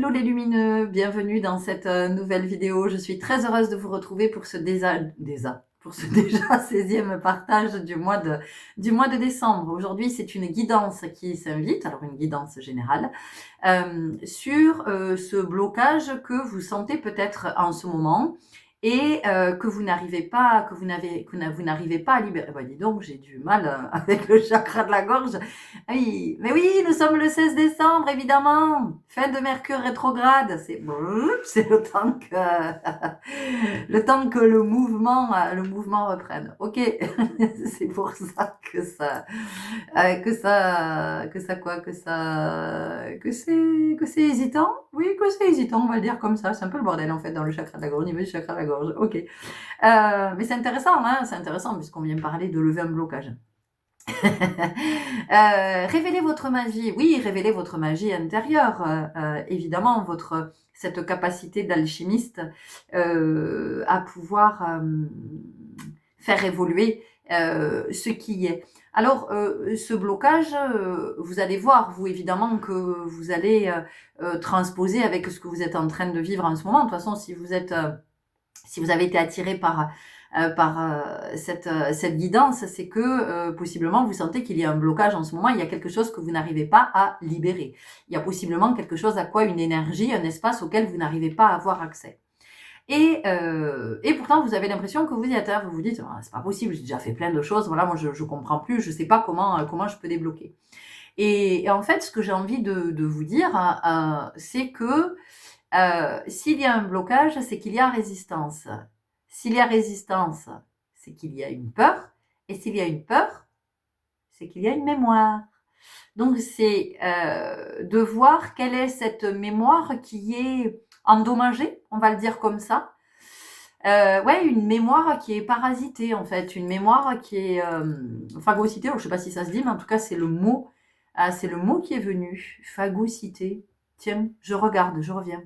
Hello les lumineux, bienvenue dans cette nouvelle vidéo. Je suis très heureuse de vous retrouver pour ce pour ce déjà 16e partage du mois de décembre. Aujourd'hui, c'est une guidance qui s'invite, alors une guidance générale, sur ce blocage que vous sentez peut-être en ce moment et que vous n'arrivez pas, vous n'arrivez pas à libérer. Bah, dis donc, j'ai du mal avec le chakra de la gorge. Ah oui, mais oui, nous sommes le 16 décembre, évidemment. Fin de Mercure rétrograde. C'est le temps que, le temps que le mouvement reprenne. Ok, c'est pour ça que ça, que c'est hésitant. Oui, que c'est hésitant, on va le dire comme ça. C'est un peu le bordel en fait dans le chakra de la gorge, au niveau du chakra de la gorge. Ok, mais c'est intéressant, hein. C'est intéressant puisqu'on vient parler de lever un blocage. Révélez votre magie. Oui, révélez votre magie intérieure. Évidemment, cette capacité d'alchimiste à pouvoir faire évoluer ce qui est. Alors, ce blocage, vous allez voir, vous, évidemment, que vous allez transposer avec ce que vous êtes en train de vivre en ce moment. De toute façon, si vous avez été attiré par cette guidance, c'est que possiblement vous sentez qu'il y a un blocage en ce moment, il y a quelque chose que vous n'arrivez pas à libérer. Il y a possiblement quelque chose à quoi, une énergie, un espace auquel vous n'arrivez pas à avoir accès. Et pourtant, vous avez l'impression que vous y êtes, vous vous dites, ah, c'est pas possible, j'ai déjà fait plein de choses, voilà, moi je comprends plus, je sais pas comment je peux débloquer. Et en fait, ce que j'ai envie de vous dire, c'est que s'il y a un blocage, c'est qu'il y a résistance. S'il y a résistance, c'est qu'il y a une peur. Et s'il y a une peur, c'est qu'il y a une mémoire. Donc, c'est de voir quelle est cette mémoire qui est endommagée, on va le dire comme ça. Ouais, une mémoire qui est parasitée, en fait. Une mémoire qui est phagocytée. Alors, je ne sais pas si ça se dit, mais en tout cas, c'est le mot qui est venu. Phagocyté. Tiens, je regarde, je reviens.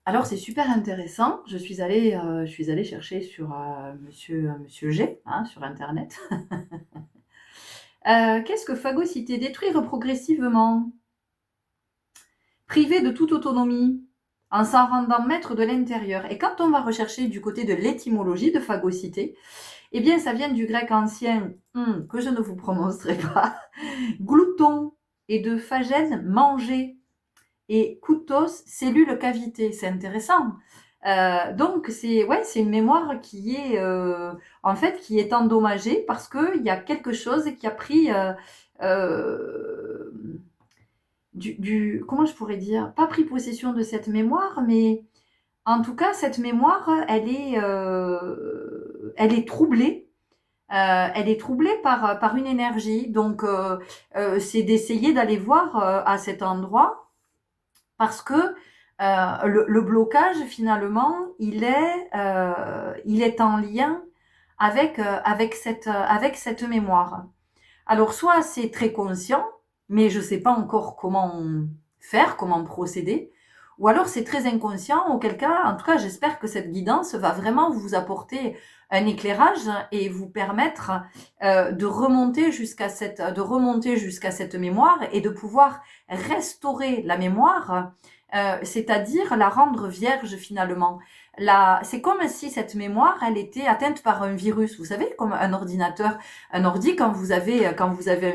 Alors c'est super intéressant. Je suis allée chercher sur Monsieur G, hein, sur internet. Qu'est-ce que phagocyter? Détruire progressivement, priver de toute autonomie, en s'en rendant maître de l'intérieur. Et quand on va rechercher du côté de l'étymologie de phagocyter, eh bien ça vient du grec ancien que je ne vous prononcerai pas, glouton, et de phagène, manger. Et koutos, cellule cavité, c'est intéressant. Donc c'est une mémoire qui est en fait qui est endommagée parce que il y a quelque chose qui a pris comment je pourrais dire, pas pris possession de cette mémoire, mais en tout cas cette mémoire elle est troublée. Elle est troublée par une énergie, donc c'est d'essayer d'aller voir à cet endroit. Parce que le blocage, finalement, il est en lien avec cette mémoire. Alors, soit c'est très conscient, mais je ne sais pas encore comment faire, comment procéder, ou alors c'est très inconscient, auquel cas, en tout cas, j'espère que cette guidance va vraiment vous apporter un éclairage et vous permettre de remonter jusqu'à cette mémoire et de pouvoir restaurer la mémoire, c'est-à-dire la rendre vierge finalement. C'est comme si cette mémoire, elle était atteinte par un virus. Vous savez, comme un ordinateur, un ordi, quand vous avez un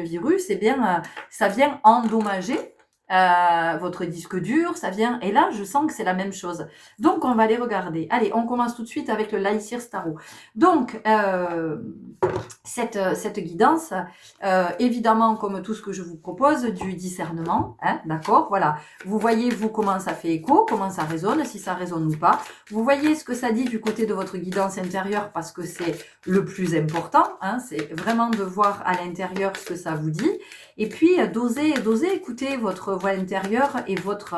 virus, eh bien, ça vient endommager votre disque dur, ça vient. Et là, je sens que c'est la même chose. Donc, on va les regarder. Allez, on commence tout de suite avec le Laïcir Starot. Donc, cette guidance, évidemment, comme tout ce que je vous propose, du discernement, hein, d'accord, voilà. Vous voyez, vous, comment ça fait écho, comment ça résonne, si ça résonne ou pas. Vous voyez ce que ça dit du côté de votre guidance intérieure, parce que c'est le plus important, hein, c'est vraiment de voir à l'intérieur ce que ça vous dit, et puis d'oser écouter votre voix intérieure et votre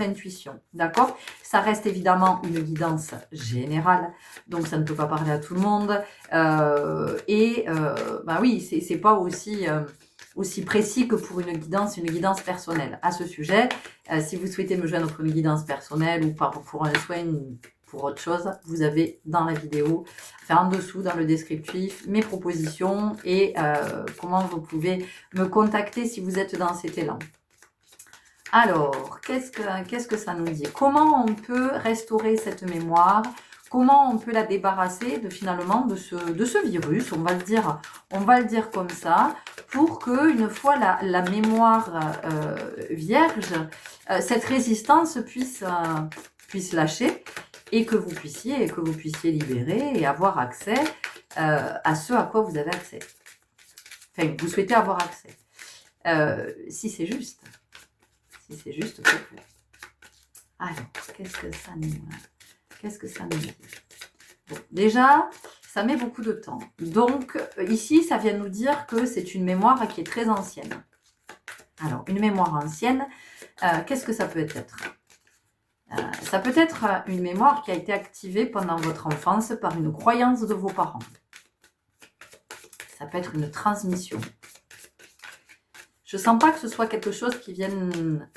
intuition, d'accord. Ça reste évidemment une guidance générale, donc ça ne peut pas parler à tout le monde, bah oui, c'est pas aussi précis que pour une guidance personnelle. À ce sujet, si vous souhaitez me joindre pour une guidance personnelle ou pour un soin ou pour autre chose, vous avez dans la vidéo, en dessous dans le descriptif, mes propositions et comment vous pouvez me contacter si vous êtes dans cet élan. Alors, qu'est-ce que ça nous dit? Comment on peut restaurer cette mémoire? Comment on peut la débarrasser finalement de ce virus? On va le dire comme ça, pour que une fois la mémoire vierge, cette résistance puisse lâcher et que vous puissiez libérer et avoir accès à ce à quoi vous avez accès. Enfin, vous souhaitez avoir accès. Si c'est juste. Si c'est juste pour vous. Alors, qu'est-ce que ça nous dit? Bon, déjà, ça met beaucoup de temps. Donc, ici, ça vient nous dire que c'est une mémoire qui est très ancienne. Alors, une mémoire ancienne, qu'est-ce que ça peut être? Ça peut être une mémoire qui a été activée pendant votre enfance par une croyance de vos parents. Ça peut être une transmission. Je ne sens pas que ce soit quelque chose qui vienne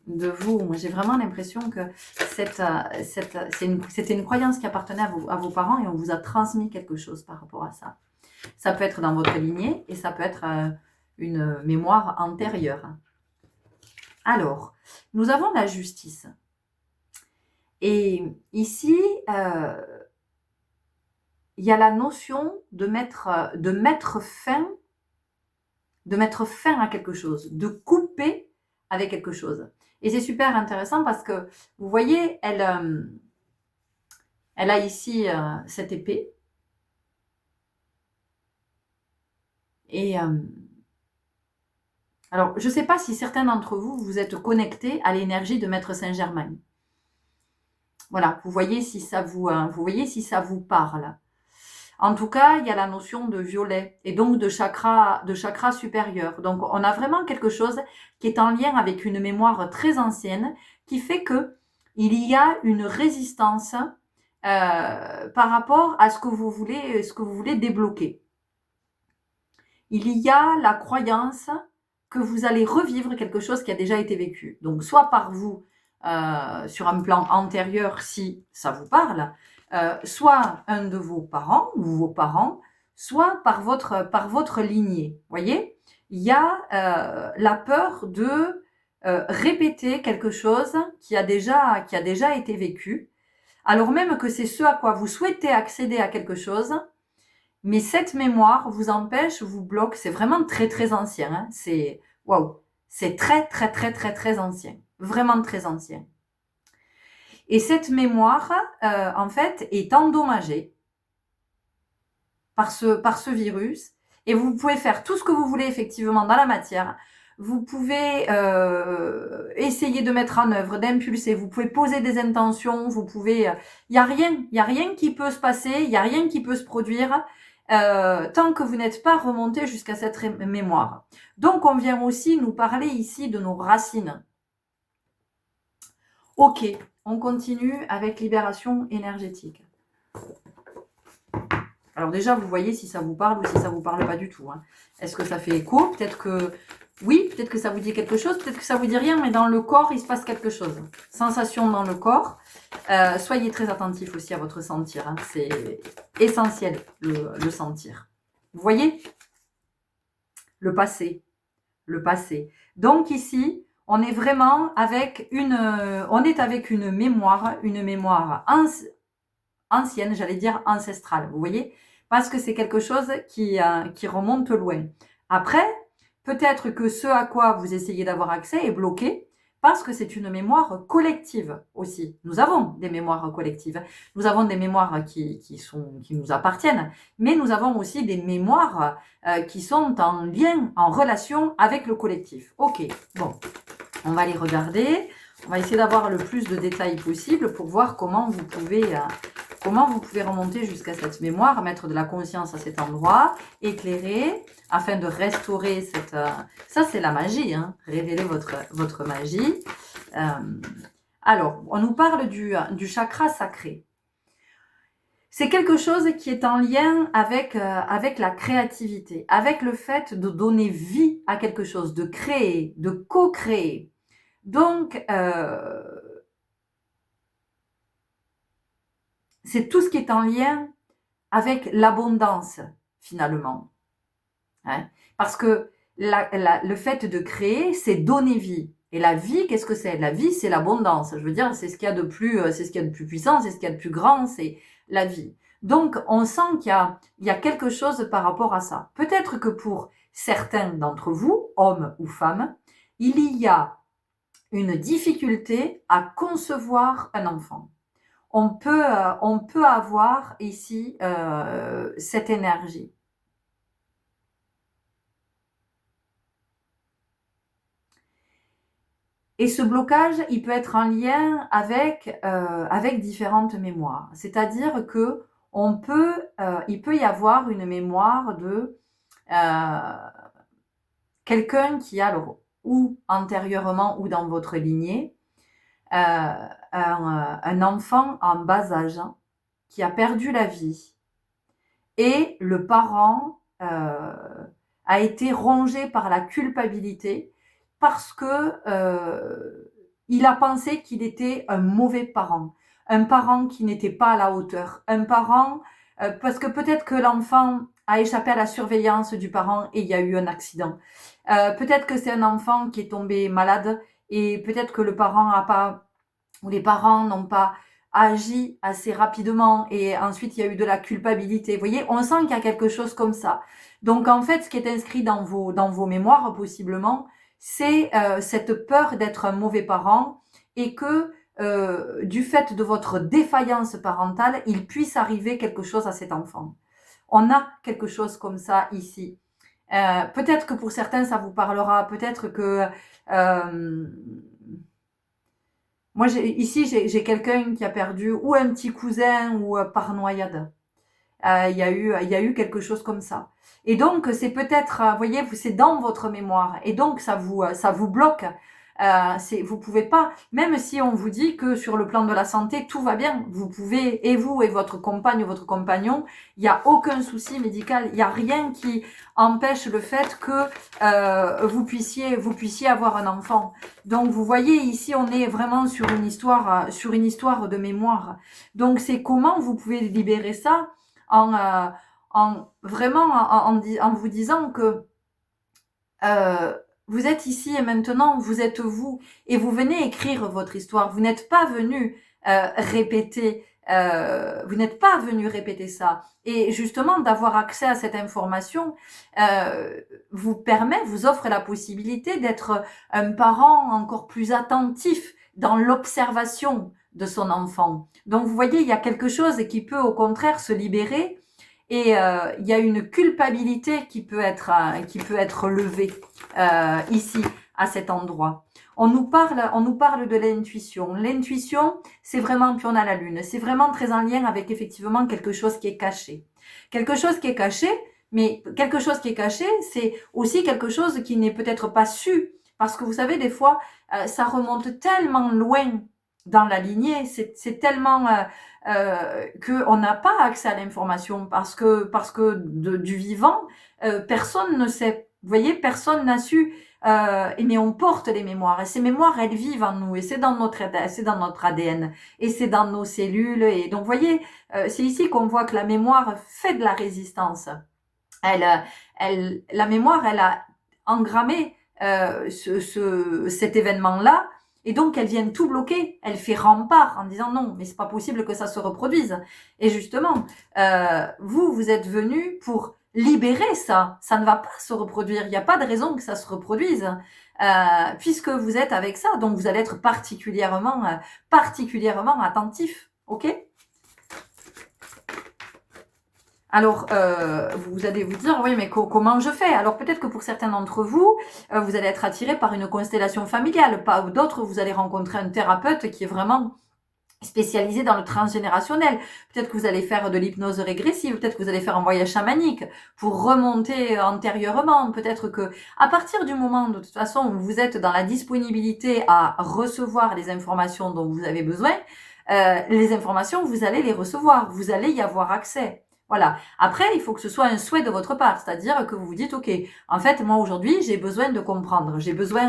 de vous. Moi, j'ai vraiment l'impression que c'était une croyance qui appartenait à vos parents et on vous a transmis quelque chose par rapport à ça. Ça peut être dans votre lignée et ça peut être une mémoire antérieure. Alors, nous avons la justice. Et ici, il y a la notion de mettre fin à quelque chose, de couper avec quelque chose. Et c'est super intéressant parce que, vous voyez, elle a ici cette épée. Et alors, je ne sais pas si certains d'entre vous, vous êtes connectés à l'énergie de Maître Saint-Germain. Voilà, vous voyez si ça vous parle. En tout cas, il y a la notion de violet et donc de chakra supérieur. Donc, on a vraiment quelque chose qui est en lien avec une mémoire très ancienne qui fait que il y a une résistance par rapport à ce que vous voulez débloquer. Il y a la croyance que vous allez revivre quelque chose qui a déjà été vécu. Donc, soit par vous sur un plan antérieur, si ça vous parle, soit un de vos parents ou vos parents, soit par votre lignée. Voyez, il y a la peur de répéter quelque chose qui a déjà été vécu, alors même que c'est ce à quoi vous souhaitez accéder à quelque chose, mais cette mémoire vous empêche, vous bloque. C'est vraiment très très ancien. Hein. C'est waouh, c'est très très très très très ancien, vraiment très ancien. Et cette mémoire, en fait, est endommagée par ce virus. Et vous pouvez faire tout ce que vous voulez, effectivement, dans la matière. Vous pouvez essayer de mettre en œuvre, d'impulser. Vous pouvez poser des intentions. Vous pouvez... Il n'y a rien qui peut se passer. Il n'y a rien qui peut se produire tant que vous n'êtes pas remonté jusqu'à cette mémoire. Donc, on vient aussi nous parler ici de nos racines. Ok. On continue avec libération énergétique. Alors déjà, vous voyez si ça vous parle ou si ça vous parle pas du tout. Hein. Est-ce que ça fait écho? Peut-être que oui, peut-être que ça vous dit quelque chose, peut-être que ça vous dit rien, mais dans le corps, il se passe quelque chose. Sensation dans le corps. Soyez très attentifs aussi à votre sentir. Hein. C'est essentiel, le sentir. Vous voyez? Le passé. Le passé. Donc ici, on est vraiment avec une mémoire ancienne, j'allais dire ancestrale, vous voyez, parce que c'est quelque chose qui remonte loin. Après, peut-être que ce à quoi vous essayez d'avoir accès est bloqué, parce que c'est une mémoire collective aussi. Nous avons des mémoires collectives, nous avons des mémoires qui nous appartiennent, mais nous avons aussi des mémoires qui sont en lien, en relation avec le collectif. Ok, bon, on va les regarder, on va essayer d'avoir le plus de détails possible pour voir comment vous pouvez remonter jusqu'à cette mémoire, mettre de la conscience à cet endroit, éclairer, afin de restaurer cette... ça, c'est la magie, hein, révéler votre magie. Alors, on nous parle du chakra sacré. C'est quelque chose qui est en lien avec la créativité, avec le fait de donner vie à quelque chose, de créer, de co-créer. Donc, c'est tout ce qui est en lien avec l'abondance, finalement. Hein? Parce que le fait de créer, c'est donner vie. Et la vie, qu'est-ce que c'est? La vie, c'est l'abondance. Je veux dire, c'est ce qu'il y a de plus, c'est ce qu'il y a de plus puissant, c'est ce qu'il y a de plus grand, c'est la vie. Donc, on sent qu'il y a quelque chose par rapport à ça. Peut-être que pour certains d'entre vous, hommes ou femmes, il y a une difficulté à concevoir un enfant. On peut avoir ici cette énergie. Et ce blocage, il peut être en lien avec différentes mémoires. C'est-à-dire que il peut y avoir une mémoire de quelqu'un qui a, alors, ou antérieurement ou dans votre lignée, un enfant en bas âge qui a perdu la vie et le parent a été rongé par la culpabilité parce que il a pensé qu'il était un mauvais parent, un parent qui n'était pas à la hauteur, un parent parce que peut-être que l'enfant a échappé à la surveillance du parent et il y a eu un accident. Peut-être que c'est un enfant qui est tombé malade et peut-être que le parent a pas ou les parents n'ont pas agi assez rapidement et ensuite il y a eu de la culpabilité. Vous voyez, on sent qu'il y a quelque chose comme ça. Donc en fait, ce qui est inscrit dans vos mémoires possiblement, c'est cette peur d'être un mauvais parent et que du fait de votre défaillance parentale, il puisse arriver quelque chose à cet enfant. On a quelque chose comme ça ici. Peut-être que pour certains, ça vous parlera. Peut-être que moi, ici, j'ai quelqu'un qui a perdu ou un petit cousin ou par noyade. Il y a eu quelque chose comme ça. Et donc, c'est peut-être, vous voyez, c'est dans votre mémoire. Et donc, ça vous bloque. Vous pouvez pas, même si on vous dit que sur le plan de la santé, tout va bien, vous pouvez, et vous et votre compagne ou votre compagnon, il n'y a aucun souci médical, il n'y a rien qui empêche le fait que vous puissiez avoir un enfant. Donc vous voyez ici, on est vraiment sur une histoire de mémoire. Donc c'est comment vous pouvez libérer ça en vraiment en vous disant que vous êtes ici et maintenant, vous êtes vous, et vous venez écrire votre histoire. Vous n'êtes pas venu répéter, vous n'êtes pas venu répéter ça. Et justement, d'avoir accès à cette information vous offre la possibilité d'être un parent encore plus attentif dans l'observation de son enfant. Donc, vous voyez, il y a quelque chose qui peut au contraire se libérer. Et il y a une culpabilité qui peut être levée ici à cet endroit. On nous parle de l'intuition. L'intuition, c'est vraiment, puis on a la lune, c'est vraiment très en lien avec effectivement quelque chose qui est caché. Quelque chose qui est caché, mais quelque chose qui est caché, c'est aussi quelque chose qui n'est peut-être pas su. Parce que vous savez, des fois, ça remonte tellement loin dans la lignée, c'est tellement qu'on n'a pas accès à l'information parce que du vivant, personne ne sait. Vous voyez, personne n'a su. Mais on porte les mémoires et ces mémoires, elles vivent en nous et c'est dans notre ADN et c'est dans nos cellules. Et donc, vous voyez, c'est ici qu'on voit que la mémoire fait de la résistance. La mémoire, elle a engrammé cet événement-là. Et donc, elle vient tout bloquer. Elle fait rempart en disant non, mais c'est pas possible que ça se reproduise. Et justement, vous êtes venu pour libérer ça. Ça ne va pas se reproduire. Il n'y a pas de raison que ça se reproduise, puisque vous êtes avec ça. Donc, vous allez être particulièrement attentif. Ok ? Alors, vous allez vous dire, oui, mais comment je fais? Alors, peut-être que pour certains d'entre vous, vous allez être attiré par une constellation familiale. Pas d'autres, vous allez rencontrer un thérapeute qui est vraiment spécialisé dans le transgénérationnel. Peut-être que vous allez faire de l'hypnose régressive, peut-être que vous allez faire un voyage chamanique pour remonter antérieurement. Peut-être que à partir du moment, de toute façon, où vous êtes dans la disponibilité à recevoir les informations dont vous avez besoin, les informations, vous allez les recevoir, vous allez y avoir accès. Voilà. Après, il faut que ce soit un souhait de votre part, c'est-à-dire que vous vous dites, ok, en fait, moi aujourd'hui, j'ai besoin de comprendre, j'ai besoin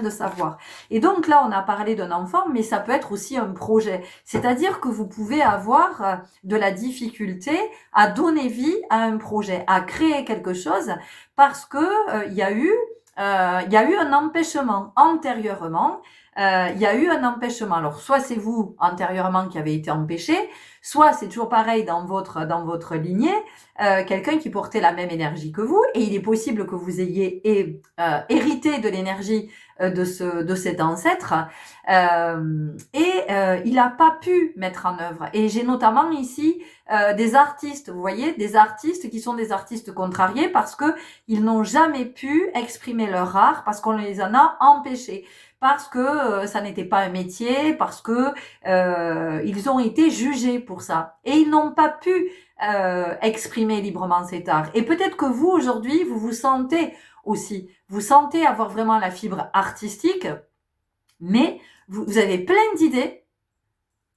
de savoir. Et donc là, on a parlé d'un enfant, mais ça peut être aussi un projet. C'est-à-dire que vous pouvez avoir de la difficulté à donner vie à un projet, à créer quelque chose, parce que il y a eu un empêchement antérieurement. Il y a eu un empêchement. Alors, soit c'est vous antérieurement qui avez été empêché, soit c'est toujours pareil dans votre lignée, quelqu'un qui portait la même énergie que vous, et il est possible que vous ayez hérité de l'énergie de cet ancêtre, il n'a pas pu mettre en œuvre. Et j'ai notamment ici des artistes, vous voyez, des artistes qui sont des artistes contrariés parce que ils n'ont jamais pu exprimer leur art, parce qu'on les en a empêchés, parce que ça n'était pas un métier, parce que ils ont été jugés pour ça et ils n'ont pas pu exprimer librement cet art. Et peut-être que vous aujourd'hui vous sentez aussi, vous sentez avoir vraiment la fibre artistique, mais vous avez plein d'idées,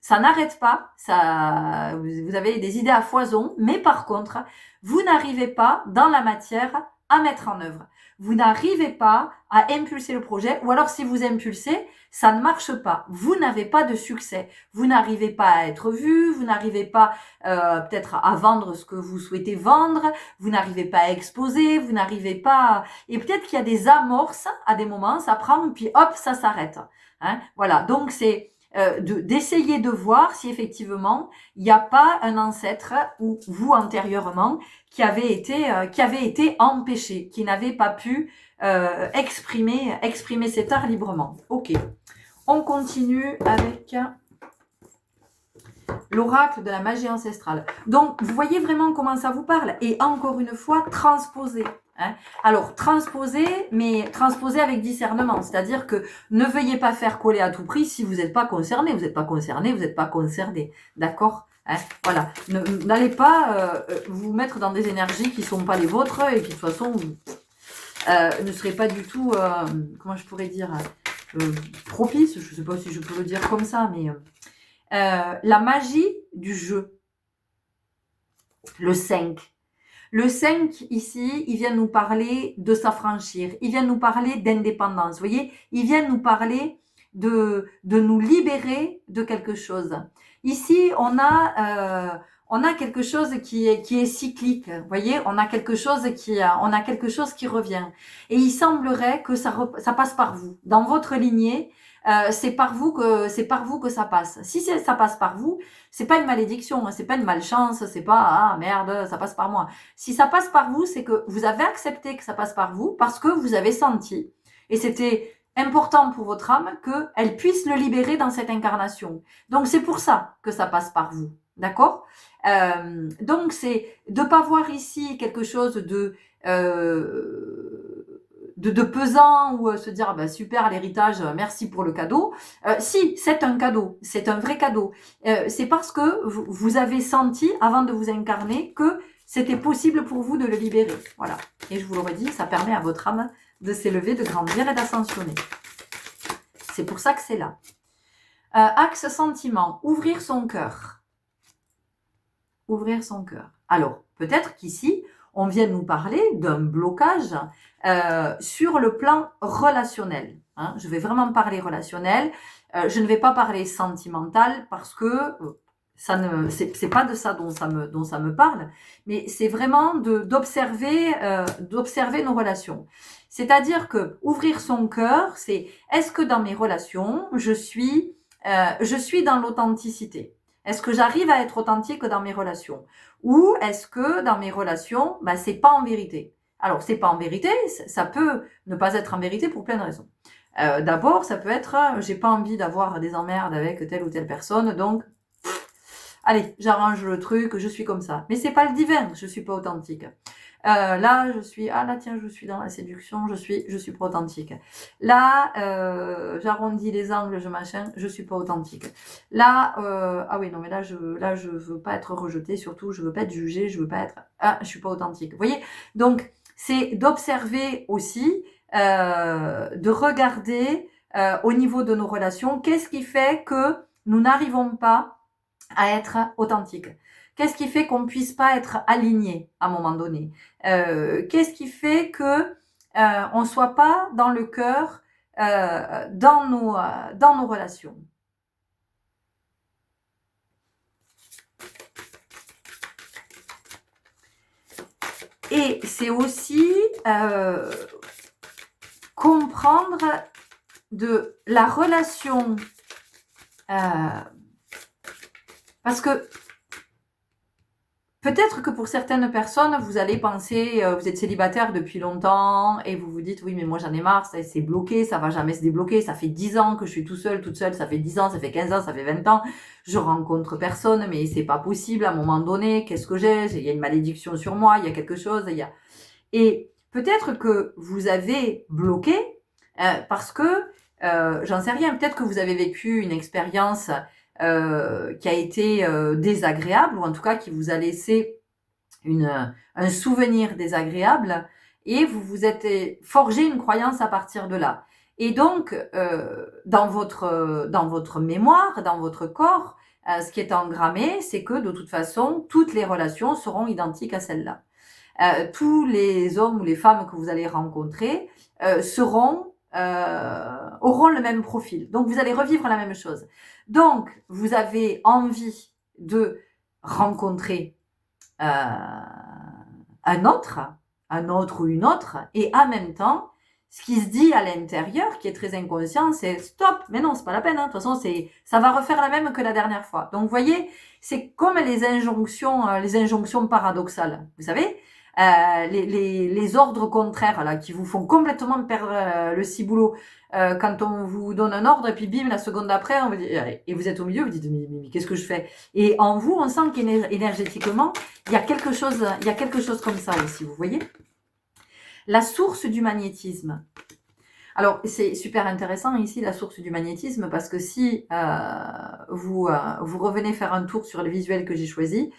ça n'arrête pas, ça, vous avez des idées à foison, mais par contre, vous n'arrivez pas dans la matière à mettre en œuvre. Vous n'arrivez pas à impulser le projet, ou alors si vous impulsez, ça ne marche pas. Vous n'avez pas de succès. Vous n'arrivez pas à être vu, vous n'arrivez pas peut-être à vendre ce que vous souhaitez vendre, vous n'arrivez pas à exposer, vous n'arrivez pas... Et peut-être qu'il y a des amorces à des moments, ça prend, puis hop, ça s'arrête. Hein, voilà, donc c'est... d'essayer de voir si effectivement il n'y a pas un ancêtre ou vous antérieurement qui avait été empêché, qui n'avait pas pu exprimer cet art librement. Ok, on continue avec l'oracle de la magie ancestrale. Donc vous voyez vraiment comment ça vous parle, et encore une fois transposer. Hein. Alors, transposer, mais transposer avec discernement. C'est-à-dire que ne veuillez pas faire coller à tout prix si vous n'êtes pas concerné. Vous n'êtes pas concerné, vous n'êtes pas concerné. D'accord? Hein, voilà. N'allez pas vous mettre dans des énergies qui ne sont pas les vôtres et qui, de toute façon, ne seraient pas du tout, comment je pourrais dire, propices. Je ne sais pas si je peux le dire comme ça, mais la magie du jeu. Le 5. Le 5, ici, il vient nous parler de s'affranchir, il vient nous parler d'indépendance, vous voyez, il vient nous parler de nous libérer de quelque chose. Ici, on a quelque chose qui est cyclique, vous voyez, on a quelque chose qui revient. Et il semblerait que ça passe par vous. Dans votre lignée, c'est par vous que ça passe. Si ça passe par vous, c'est pas une malédiction, hein, c'est pas une malchance, c'est pas ah merde, ça passe par moi. Si ça passe par vous, c'est que vous avez accepté que ça passe par vous parce que vous avez senti, et c'était important pour votre âme qu'elle puisse le libérer dans cette incarnation. Donc c'est pour ça que ça passe par vous, d'accord? Donc c'est de pas voir ici quelque chose de pesant ou se dire bah super l'héritage, merci pour le cadeau. Si c'est un cadeau, c'est un vrai cadeau. C'est parce que vous avez senti avant de vous incarner que c'était possible pour vous de le libérer. Voilà. Et je vous l'aurais dit, ça permet à votre âme de s'élever, de grandir et d'ascensionner. C'est pour ça que c'est là. Axe sentiment, ouvrir son cœur. Ouvrir son cœur. Alors, peut-être qu'ici, on vient nous parler d'un blocage sur le plan relationnel. Hein. Je vais vraiment parler relationnel. Je ne vais pas parler sentimental parce que c'est pas de ça dont ça me parle, mais c'est vraiment d'observer nos relations. C'est-à-dire que ouvrir son cœur, c'est est-ce que dans mes relations, je suis dans l'authenticité? Est-ce que j'arrive à être authentique dans mes relations? Ou est-ce que dans mes relations, bah, c'est pas en vérité? Alors, c'est pas en vérité, ça peut ne pas être en vérité pour plein de raisons. D'abord, ça peut être, j'ai pas envie d'avoir des emmerdes avec telle ou telle personne, donc, allez, j'arrange le truc, je suis comme ça. Mais c'est pas le divin, je suis pas authentique. Là, je suis dans la séduction, je suis pas authentique. Là, j'arrondis les angles, je suis pas authentique. Là, ah oui, non, mais là, je veux pas être rejetée, surtout, je veux pas être jugée, je veux pas être, je suis pas authentique. Vous voyez? Donc, c'est d'observer aussi, de regarder, au niveau de nos relations, qu'est-ce qui fait que nous n'arrivons pas à être authentiques? Qu'est-ce qui fait qu'on ne puisse pas être aligné à un moment donné? Qu'est-ce qui fait que on ne soit pas dans le cœur dans nos relations? Et c'est aussi comprendre de la relation, parce que peut-être que pour certaines personnes, vous allez penser, vous êtes célibataire depuis longtemps et vous vous dites: «Oui, mais moi j'en ai marre, c'est bloqué, ça va jamais se débloquer, ça fait 10 ans que je suis tout seul, toute seule, ça fait 10 ans, ça fait 15 ans, ça fait 20 ans, je rencontre personne, mais c'est pas possible à un moment donné, qu'est-ce que j'ai? Il y a une malédiction sur moi, il y a quelque chose, il y a». Et peut-être que vous avez bloqué, parce que, j'en sais rien, peut-être que vous avez vécu une expérience qui a été désagréable, ou en tout cas qui vous a laissé un souvenir désagréable, et vous vous êtes forgé une croyance à partir de là. Et donc, dans votre mémoire, dans votre corps, ce qui est engrammé, c'est que de toute façon, toutes les relations seront identiques à celle-là. Tous les hommes ou les femmes que vous allez rencontrer auront le même profil. Donc, vous allez revivre la même chose. Donc, vous avez envie de rencontrer un autre ou une autre, et en même temps, ce qui se dit à l'intérieur, qui est très inconscient, c'est stop, mais non, c'est pas la peine, hein. De toute façon, ça va refaire la même que la dernière fois. Donc, vous voyez, c'est comme les injonctions paradoxales. Vous savez, les ordres contraires, là, qui vous font complètement perdre le ciboulot. Quand on vous donne un ordre, et puis bim, la seconde d'après, on vous dit, et vous êtes au milieu, vous dites, mais qu'est-ce que je fais? Et en vous, on sent qu'énergétiquement, il y a quelque chose comme ça aussi, vous voyez? La source du magnétisme. Alors, c'est super intéressant ici, la source du magnétisme, parce que si vous revenez faire un tour sur le visuel que j'ai choisi,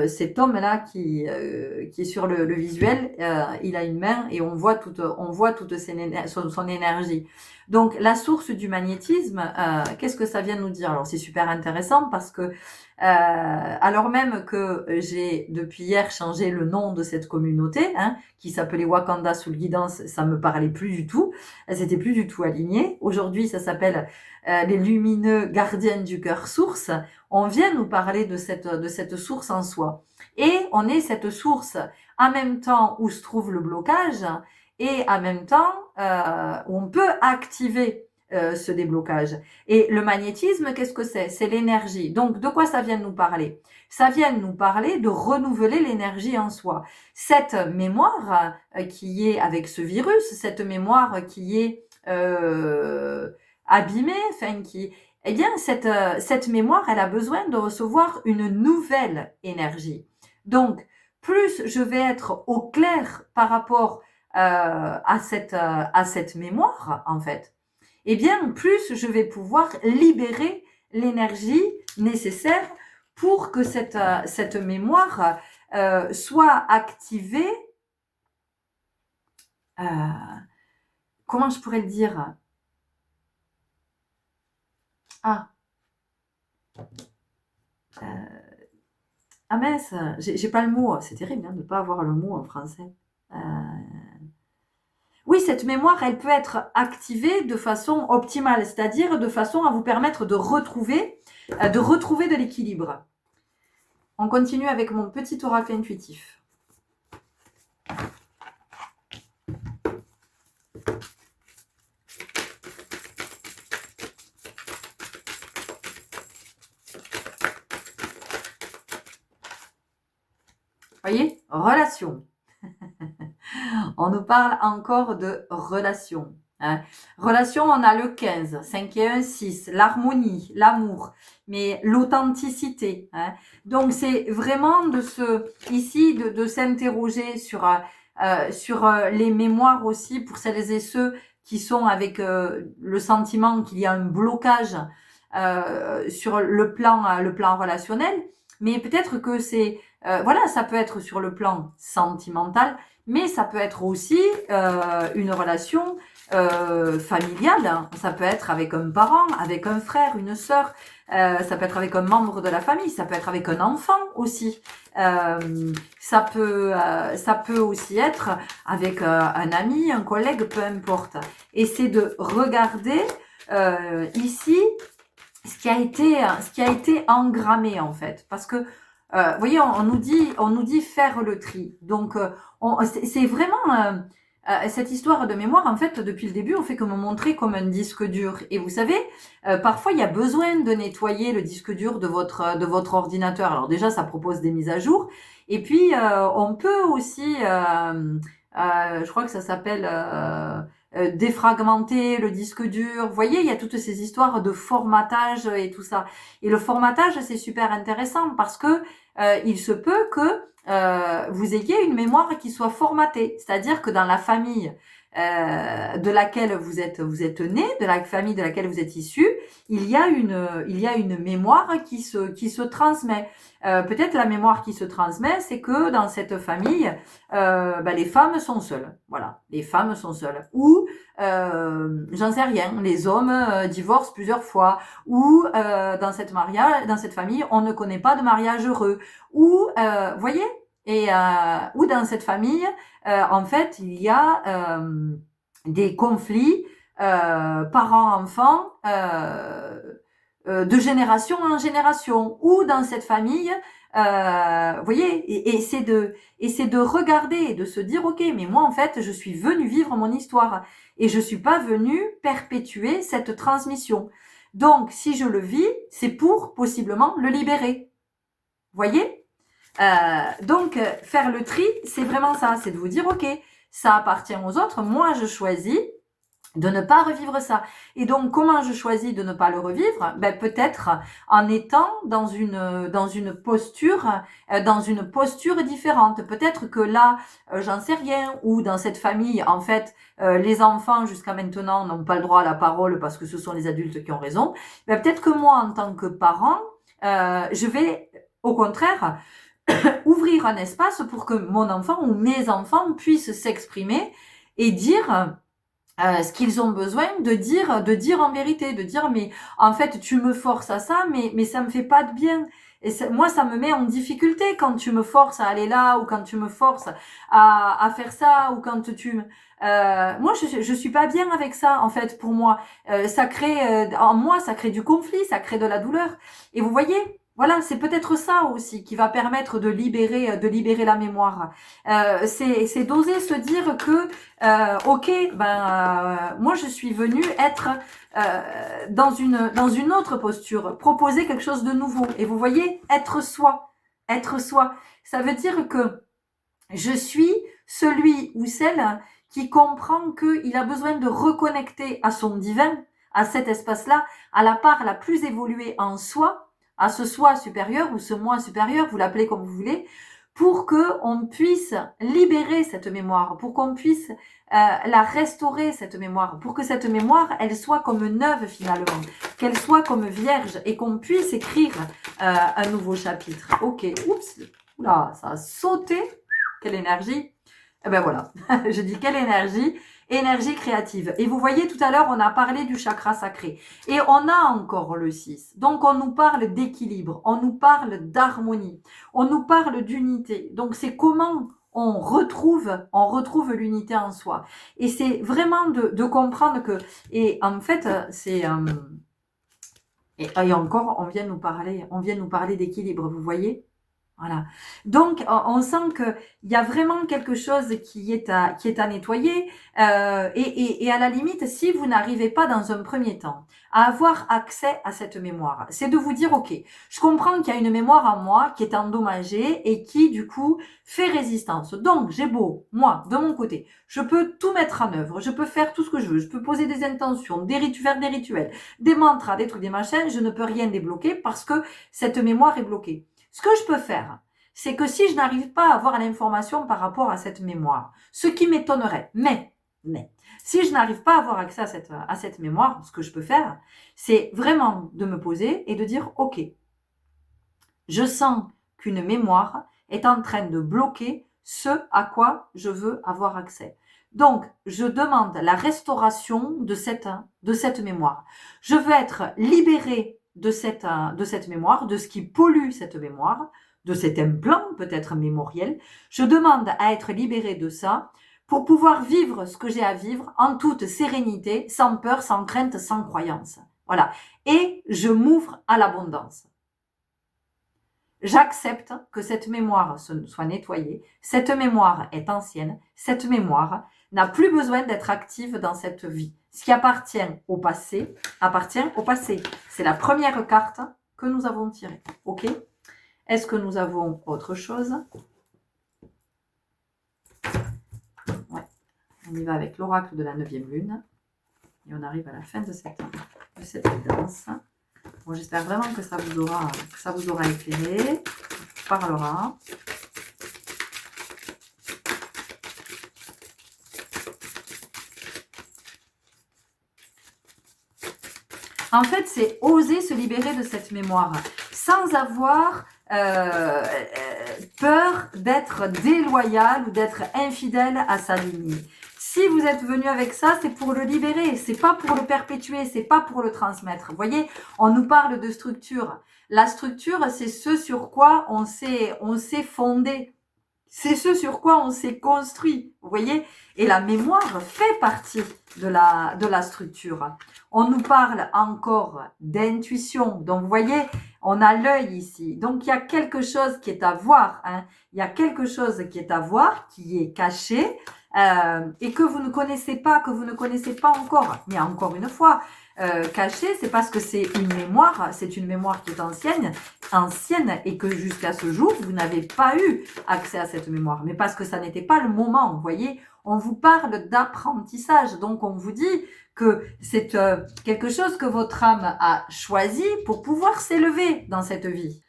cet homme-là qui est sur le visuel, il a une main et on voit toute son énergie. Donc, la source du magnétisme, qu'est-ce que ça vient nous dire? Alors, c'est super intéressant parce que alors même que j'ai depuis hier changé le nom de cette communauté, hein, qui s'appelait Wakanda Soul Guidance, ça me parlait plus du tout, c'était plus du tout aligné. Aujourd'hui, ça s'appelle les lumineux gardiens du cœur source. On vient nous parler de cette source en soi. Et on est cette source en même temps où se trouve le blocage, et en même temps où on peut activer ce déblocage. Et le magnétisme, qu'est-ce que c'est? C'est l'énergie. Donc, de quoi ça vient nous parler? Ça vient nous parler de renouveler l'énergie en soi. Cette mémoire qui est avec ce virus, cette mémoire qui est abîmée, enfin eh bien, cette mémoire, elle a besoin de recevoir une nouvelle énergie. Donc, plus je vais être au clair par rapport à cette mémoire, en fait, eh bien, plus je vais pouvoir libérer l'énergie nécessaire pour que cette mémoire soit activée. Comment je pourrais le dire? Ah mince, j'ai pas le mot. C'est terrible hein, de ne pas avoir le mot en français. Oui, cette mémoire, elle peut être activée de façon optimale, c'est-à-dire de façon à vous permettre de retrouver de l'équilibre. On continue avec mon petit oracle intuitif. Voyez, relation. On nous parle encore de relation. Hein. Relation, on a le 15, 5 et 1, 6, l'harmonie, l'amour, mais l'authenticité. Hein. Donc, c'est vraiment de s'interroger sur les mémoires aussi pour celles et ceux qui sont avec le sentiment qu'il y a un blocage sur le plan relationnel. Mais peut-être que c'est voilà, ça peut être sur le plan sentimental, mais ça peut être aussi une relation familiale, hein. Ça peut être avec un parent, avec un frère, une sœur, ça peut être avec un membre de la famille, ça peut être avec un enfant aussi. Ça peut aussi être avec un ami, un collègue, peu importe. Et c'est de regarder ici ce qui a été engrammé en fait, parce que vous voyez, on nous dit faire le tri. Donc c'est vraiment cette histoire de mémoire, en fait, depuis le début, on fait que me montrer comme un disque dur. Et vous savez, parfois, il y a besoin de nettoyer le disque dur de votre ordinateur. Alors déjà, ça propose des mises à jour. Et puis, on peut aussi, je crois que ça s'appelle défragmenter le disque dur. Vous voyez, il y a toutes ces histoires de formatage et tout ça. Et le formatage, c'est super intéressant parce que il se peut que vous ayez une mémoire qui soit formatée. C'est-à-dire que dans la famille de laquelle vous êtes né, de la famille de laquelle vous êtes issu, il y a une mémoire qui se transmet. Peut-être la mémoire qui se transmet, c'est que dans cette famille, les femmes sont seules. Voilà, les femmes sont seules. Ou j'en sais rien, les hommes divorcent plusieurs fois. Ou dans cette famille, on ne connaît pas de mariage heureux. Ou voyez. Et ou dans cette famille, en fait, il y a des conflits parents-enfants de génération en génération. Ou dans cette famille, vous voyez, et c'est de regarder et de se dire, ok, mais moi en fait, je suis venue vivre mon histoire et je suis pas venue perpétuer cette transmission. Donc, si je le vis, c'est pour possiblement le libérer. Vous voyez? Donc, faire le tri, c'est vraiment ça, c'est de vous dire, ok, ça appartient aux autres, moi je choisis de ne pas revivre ça. Et donc, comment je choisis de ne pas le revivre? Ben, peut-être en étant dans une posture différente. Peut-être que là, j'en sais rien, ou dans cette famille, en fait, les enfants jusqu'à maintenant n'ont pas le droit à la parole parce que ce sont les adultes qui ont raison. Ben, peut-être que moi, en tant que parent, je vais, au contraire, ouvrir un espace pour que mon enfant ou mes enfants puissent s'exprimer et dire ce qu'ils ont besoin de dire en vérité, de dire mais en fait tu me forces à ça, mais ça me fait pas de bien. Et moi, ça me met en difficulté quand tu me forces à aller là, ou quand tu me forces à faire ça, ou quand moi, je suis pas bien avec ça, en fait, pour moi. Ça crée, en moi, ça crée du conflit, ça crée de la douleur. Et vous voyez, voilà, c'est peut-être ça aussi qui va permettre de libérer la mémoire. C'est d'oser se dire que, ok, moi, je suis venue être dans une autre posture, proposer quelque chose de nouveau. Et vous voyez, être soi, ça veut dire que je suis celui ou celle qui comprend qu'il a besoin de reconnecter à son divin, à cet espace-là, à la part la plus évoluée en soi, à ce soi supérieur ou ce moi supérieur, vous l'appelez comme vous voulez, pour que on puisse libérer cette mémoire, pour qu'on puisse la restaurer, cette mémoire, pour que cette mémoire, elle soit comme neuve finalement, qu'elle soit comme vierge et qu'on puisse écrire un nouveau chapitre. Ok, oups, oula, ça a sauté, quelle énergie. Eh ben voilà, je dis quelle énergie créative. Et vous voyez, tout à l'heure, on a parlé du chakra sacré. Et on a encore le 6. Donc, on nous parle d'équilibre, on nous parle d'harmonie, on nous parle d'unité. Donc, c'est comment on retrouve l'unité en soi. Et c'est vraiment de comprendre que, et en fait, c'est, et encore, on vient nous parler d'équilibre, vous voyez? Voilà. Donc, on sent qu'il y a vraiment quelque chose qui est à nettoyer. Et à la limite, si vous n'arrivez pas dans un premier temps à avoir accès à cette mémoire, c'est de vous dire, ok, je comprends qu'il y a une mémoire en moi qui est endommagée et qui, du coup, fait résistance. Donc, j'ai beau, moi, de mon côté, je peux tout mettre en œuvre, je peux faire tout ce que je veux, je peux poser des intentions, faire des rituels, des mantras, des trucs, des machins, je ne peux rien débloquer parce que cette mémoire est bloquée. Ce que je peux faire, c'est que si je n'arrive pas à avoir l'information par rapport à cette mémoire, ce qui m'étonnerait, mais, si je n'arrive pas à avoir accès à cette mémoire, ce que je peux faire, c'est vraiment de me poser et de dire, ok, je sens qu'une mémoire est en train de bloquer ce à quoi je veux avoir accès. Donc, je demande la restauration de cette mémoire. Je veux être libérée de cette mémoire, de ce qui pollue cette mémoire, de cet implant peut-être mémoriel. Je demande à être libérée de ça pour pouvoir vivre ce que j'ai à vivre en toute sérénité, sans peur, sans crainte, sans croyance. Voilà. Et je m'ouvre à l'abondance. J'accepte que cette mémoire soit nettoyée. Cette mémoire est ancienne. Cette mémoire n'a plus besoin d'être active dans cette vie. Ce qui appartient au passé, appartient au passé. C'est la première carte que nous avons tirée. OK? Est-ce que nous avons autre chose? Ouais. On y va avec l'oracle de la 9e lune. Et on arrive à la fin de cette guidance. Bon, j'espère vraiment que ça vous aura éclairé. On parlera. En fait, c'est oser se libérer de cette mémoire sans avoir peur d'être déloyal ou d'être infidèle à sa lignée. Si vous êtes venu avec ça, c'est pour le libérer, c'est pas pour le perpétuer, c'est pas pour le transmettre. Vous voyez, on nous parle de structure. La structure, c'est ce sur quoi on s'est fondé. C'est ce sur quoi on s'est construit, vous voyez. Et la mémoire fait partie de la structure. On nous parle encore d'intuition. Donc, vous voyez, on a l'œil ici. Donc, il y a quelque chose qui est à voir. Hein. Il y a quelque chose qui est à voir, qui est caché et que vous ne connaissez pas encore. Mais encore une fois, caché, c'est parce que c'est une mémoire qui est ancienne et que jusqu'à ce jour, vous n'avez pas eu accès à cette mémoire. Mais parce que ça n'était pas le moment, vous voyez. On vous parle d'apprentissage, donc on vous dit que c'est quelque chose que votre âme a choisi pour pouvoir s'élever dans cette vie.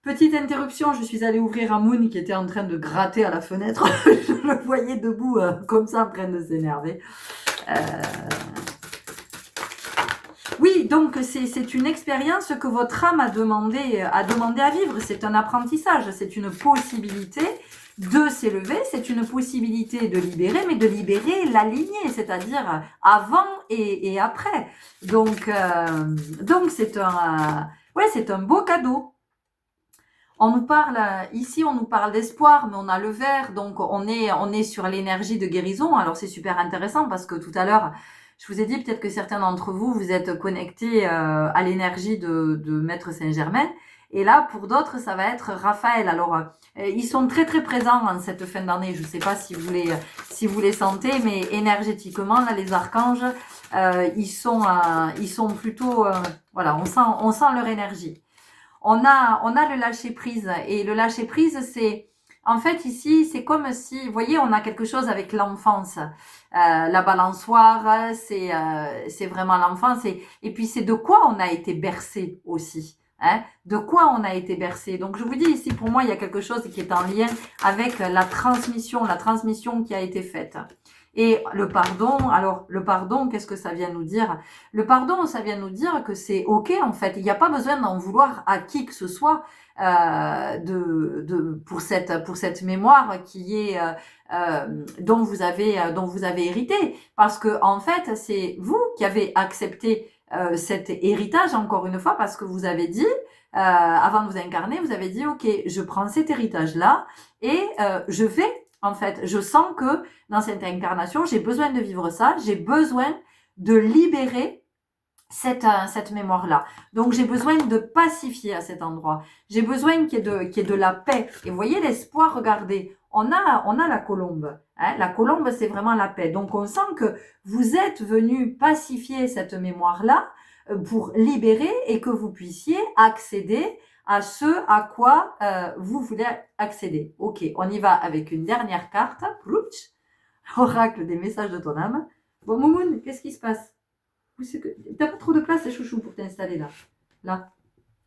Petite interruption, je suis allée ouvrir un Moon qui était en train de gratter à la fenêtre. Je le voyais debout comme ça en train de s'énerver. Oui, donc c'est une expérience que votre âme a demandé à vivre. C'est un apprentissage, c'est une possibilité de s'élever, c'est une possibilité de libérer, mais de libérer la lignée, c'est-à-dire avant et après. Donc c'est un beau cadeau. On nous parle ici, on nous parle d'espoir, mais on a le vert, donc on est sur l'énergie de guérison. Alors c'est super intéressant parce que tout à l'heure, je vous ai dit peut-être que certains d'entre vous, vous êtes connectés à l'énergie de Maître Saint-Germain. Et là, pour d'autres, ça va être Raphaël. Alors, ils sont très très présents en cette fin d'année. Je ne sais pas si vous les sentez, mais énergétiquement, là, les archanges, ils sont plutôt, voilà, on sent leur énergie. On a le lâcher prise et le lâcher prise, c'est en fait ici, c'est comme si, vous voyez, on a quelque chose avec l'enfance. La balançoire, c'est vraiment l'enfance et puis c'est de quoi on a été bercé aussi. Hein, de quoi on a été bercé. Donc je vous dis ici, pour moi, il y a quelque chose qui est en lien avec la transmission qui a été faite. Et le pardon, alors le pardon, qu'est-ce que ça vient nous dire? Le pardon, ça vient nous dire que c'est ok en fait. Il n'y a pas besoin d'en vouloir à qui que ce soit pour cette mémoire qui est dont vous avez hérité, parce que en fait c'est vous qui avez accepté cet héritage encore une fois parce que vous avez dit avant de vous incarner, vous avez dit ok, je prends cet héritage là et je vais en fait, je sens que dans cette incarnation, j'ai besoin de vivre ça, j'ai besoin de libérer cette mémoire-là. Donc, j'ai besoin de pacifier à cet endroit. J'ai besoin qu'il y ait de la paix. Et vous voyez l'espoir, regardez, on a la colombe. Hein, la colombe, c'est vraiment la paix. Donc, on sent que vous êtes venu pacifier cette mémoire-là pour libérer et que vous puissiez accéder à ce à quoi vous voulez accéder. Ok, on y va avec une dernière carte. Oracle des messages de ton âme. Bon, Moumoun, qu'est-ce qui se passe? T'as pas trop de place, les chouchous, pour t'installer là. Là.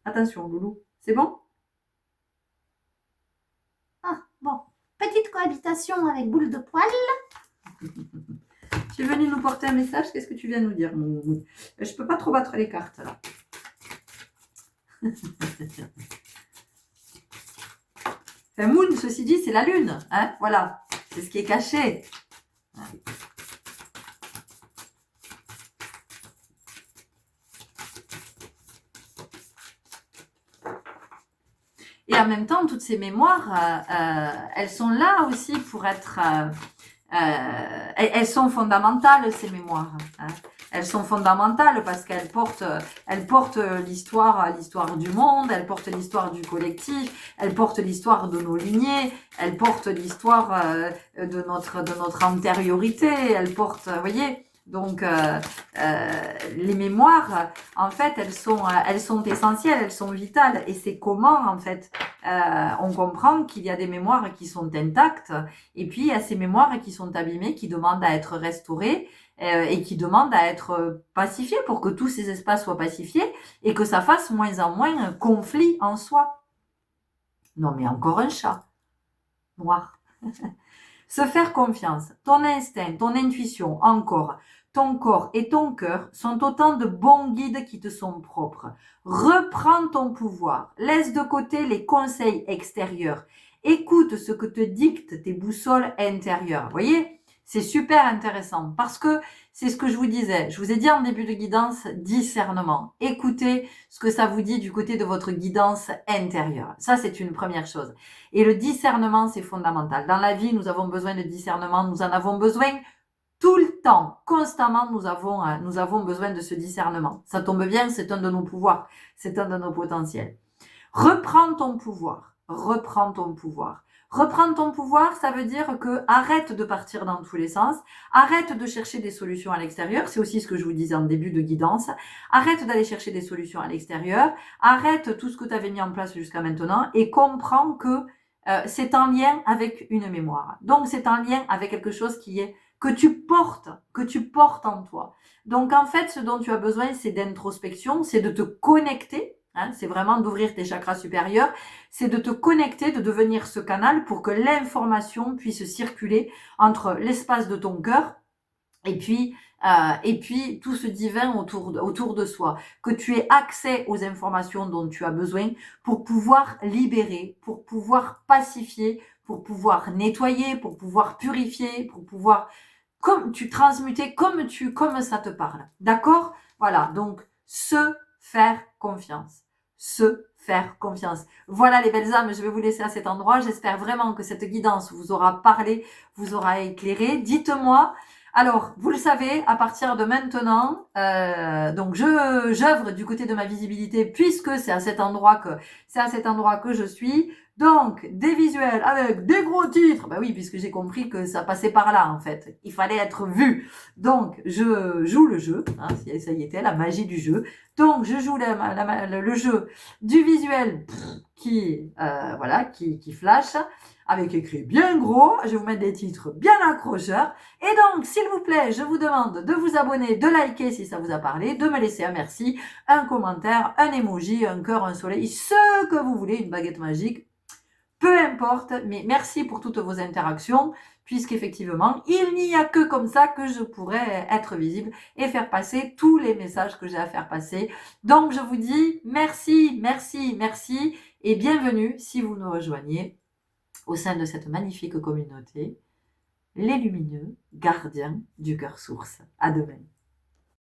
Attention, loulou. C'est bon? Ah, bon. Petite cohabitation avec boule de poil. Tu es venu nous porter un message, qu'est-ce que tu viens nous dire, mon Moumoun? Je peux pas trop battre les cartes là. Enfin, Moon, ceci dit, c'est la lune, hein, voilà, c'est ce qui est caché. Et en même temps, toutes ces mémoires, elles sont là aussi pour être... elles sont fondamentales, ces mémoires. Hein. Elles sont fondamentales parce qu'elles portent l'histoire du monde, elles portent l'histoire du collectif, elles portent l'histoire de nos lignées, elles portent l'histoire de notre antériorité, elles portent, vous voyez. Donc, les mémoires, en fait, elles sont essentielles, elles sont vitales. Et c'est comment, en fait, on comprend qu'il y a des mémoires qui sont intactes, et puis il y a ces mémoires qui sont abîmées, qui demandent à être restaurées, et qui demandent à être pacifiées pour que tous ces espaces soient pacifiés et que ça fasse moins en moins conflit en soi. Non, mais encore un chat noir. Se faire confiance, ton instinct, ton intuition, encore, ton corps et ton cœur sont autant de bons guides qui te sont propres. Reprends ton pouvoir, laisse de côté les conseils extérieurs, écoute ce que te dictent tes boussoles intérieures. Vous voyez, c'est super intéressant parce que c'est ce que je vous disais. Je vous ai dit en début de guidance, discernement. Écoutez ce que ça vous dit du côté de votre guidance intérieure. Ça, c'est une première chose. Et le discernement, c'est fondamental. Dans la vie, nous avons besoin de discernement. Nous en avons besoin tout le temps, constamment, nous avons besoin de ce discernement. Ça tombe bien, c'est un de nos pouvoirs. C'est un de nos potentiels. Reprends ton pouvoir. Reprends ton pouvoir. Reprendre ton pouvoir, ça veut dire que arrête de partir dans tous les sens, arrête de chercher des solutions à l'extérieur, c'est aussi ce que je vous disais en début de guidance, arrête d'aller chercher des solutions à l'extérieur, arrête tout ce que tu avais mis en place jusqu'à maintenant et comprends que c'est en lien avec une mémoire. Donc c'est en lien avec quelque chose que tu portes en toi. Donc en fait, ce dont tu as besoin, c'est d'introspection, c'est de te connecter. Hein, c'est vraiment d'ouvrir tes chakras supérieurs, c'est de te connecter, de devenir ce canal pour que l'information puisse circuler entre l'espace de ton cœur et puis tout ce divin autour de soi, que tu aies accès aux informations dont tu as besoin pour pouvoir libérer, pour pouvoir pacifier, pour pouvoir nettoyer, pour pouvoir purifier, pour pouvoir transmuter comme ça te parle. D'accord? Voilà, donc se faire confiance. Se faire confiance. Voilà les belles âmes, je vais vous laisser à cet endroit. J'espère vraiment que cette guidance vous aura parlé, vous aura éclairé. Dites-moi, alors, vous le savez, à partir de maintenant, donc j'œuvre du côté de ma visibilité puisque c'est à cet endroit que je suis. Donc, des visuels avec des gros titres. Bah oui, puisque j'ai compris que ça passait par là, en fait. Il fallait être vu. Donc, je joue le jeu. Hein, ça y était, la magie du jeu. Donc, je joue le jeu du visuel qui flash, avec écrit bien gros. Je vais vous mettre des titres bien accrocheurs. Et donc, s'il vous plaît, je vous demande de vous abonner, de liker si ça vous a parlé, de me laisser un merci, un commentaire, un emoji, un cœur, un soleil, ce que vous voulez, une baguette magique. Peu importe, mais merci pour toutes vos interactions, puisqu'effectivement, il n'y a que comme ça que je pourrais être visible et faire passer tous les messages que j'ai à faire passer. Donc, je vous dis merci, merci, merci et bienvenue si vous nous rejoignez au sein de cette magnifique communauté, les lumineux gardiens du cœur source. À demain.